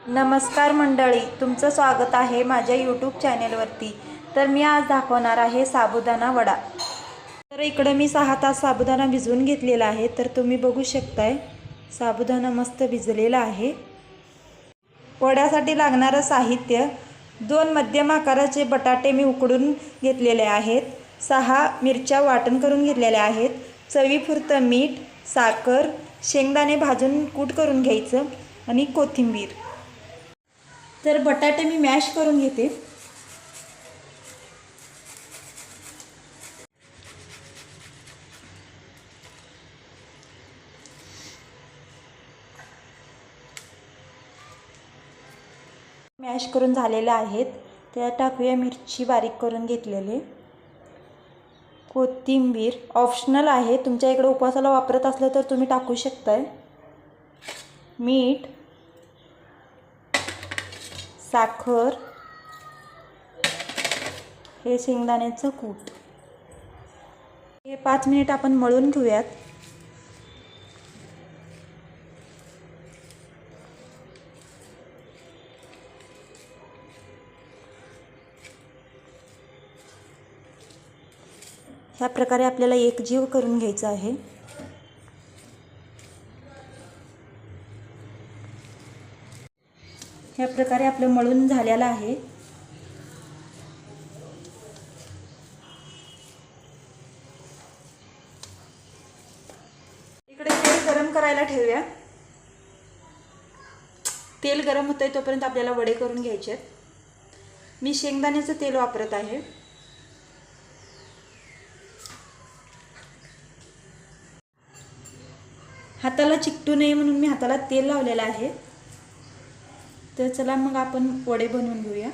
नमस्कार मंडळी, तुमचं स्वागत आहे माझ्या यूट्यूब चॅनेलवरती। तर मी आज दाखवणार आहे साबुदाणा वडा। तर इकडे मी 6 तास साबुदाणा भिजवून घेतलेला आहे। तर तुम्ही बघू शकताय साबुदाणा मस्त भिजलेला आहे। वड्यासाठी लागणारे साहित्य 2 मध्यम आकाराचे बटाटे मी उकडून घेतलेले आहेत, 6 मिरच्या वाटण करून घेतलेल्या आहेत, चवीपुरतं मीठ, साखर, शेंगदाणे भाजून कूट करून घ्यायचं आणि कोथिंबीर। तर बटाटे मी मॅश करून घेते। मॅश करून झालेले आहेत। त्यात टाकूया मिरची बारीक करून घेतलेले, कोथिंबीर ऑप्शनल आहे, तुमच्या इकडे उपवासाला वापरत असलं तर तुम्ही टाकू शकताय, मीठ, साखर, हे शेंगदाण्याचं कूट। हे 5 मिनिट आपण मळून घेऊयात। ह्या प्रकारे आपल्याला एकजीव करून घ्यायचा आहे। ह्या प्रकारे आपलं मळून झालेलं आहे। इकडे तेल गरम करायला ठेवूया। तेल गरम होतंय तोपर्यंत आपल्याला वडे करून घ्यायचे आहेत। मी शेंगदाण्याचं तेल वापरत आहे। हाताला चिकटू नये म्हणून मी हाताला तेल लावलेलं आहे। तर चला मग आपण वडे बनवून घेऊया।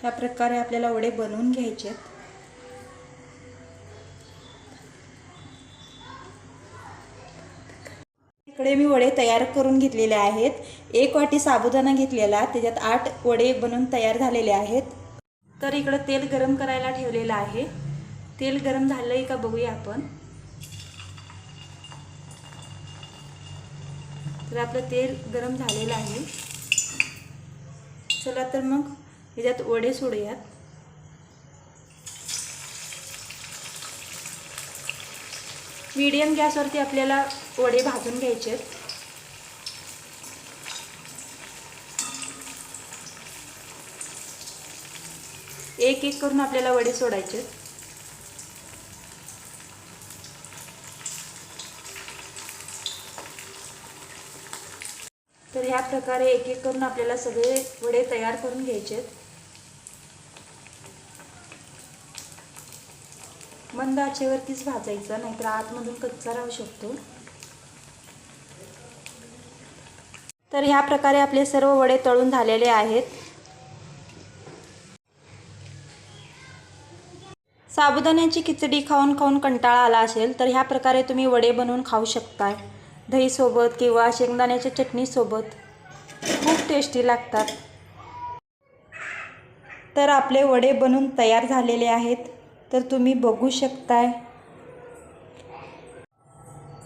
ह्या प्रकारे आपल्याला वडे बनवून घ्यायचे आहेत। इकडे मी वडे तयार करून घेतलेले आहेत। 1 वाटी साबुदाणा घेतलेला, त्याच्यात 8 वडे बनवून तयार झालेले आहेत। तर इकडे तेल गरम करायला ठेवलेलं आहे। तेल गरम झालंय का बघूया आपण। तर आपलं तेल गरम झालेलं आहे। चला तर मग याच्यात वडे सोडूयात। मीडियम गॅसवरती आपल्याला वडे भाजून घ्यायचे आहेत। एक एक करून आपल्याला वडे सोडायचे। तर ह्या प्रकारे एक एक करून आपल्याला सगळे वडे तयार करून घ्यायचे। मंद आचेवरतीच भाजायचं, नाहीतर आतमधून कच्चा राहू शकतो। तर ह्या प्रकारे आपले सर्व वडे तळून झालेले आहेत। साबुदाण्याची खिचडी खाऊन खाऊन कंटाळा आला असेल तर ह्या प्रकारे तुम्ही वडे बनवून खाऊ शकता, दही सोबत किंवा शेंगदाण्याच्या चटणी सोबत। खूप टेस्टी लागतात। तर आपले वडे बनवून तयार झालेले आहेत। तर तुम्ही बघू शकताय।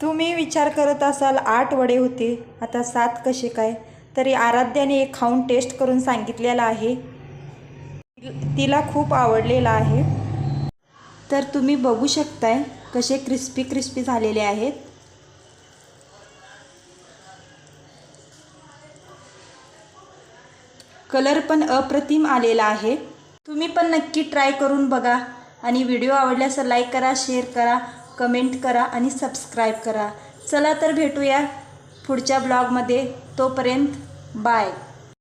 तुम्ही विचार करत असाल 8 वडे होते, आता 7 कसे काय? तरी आराध्याने एक खाऊन टेस्ट करून सांगितलेला आहे, तिला खूप आवडलेला आहे। तर तुम्ही बघू शकताय कसे क्रिस्पी क्रिस्पी झालेले आहेत। कलर पण अप्रतिम आलेला आहे। तुम्ही पण नक्की ट्राय करून बघा आणि व्हिडिओ आवडल्यास लाईक करा, शेअर करा, कमेंट करा आणि सबस्क्राईब करा। चला तर भेटूया पुढच्या ब्लॉगमध्ये। तोपर्यंत बाय।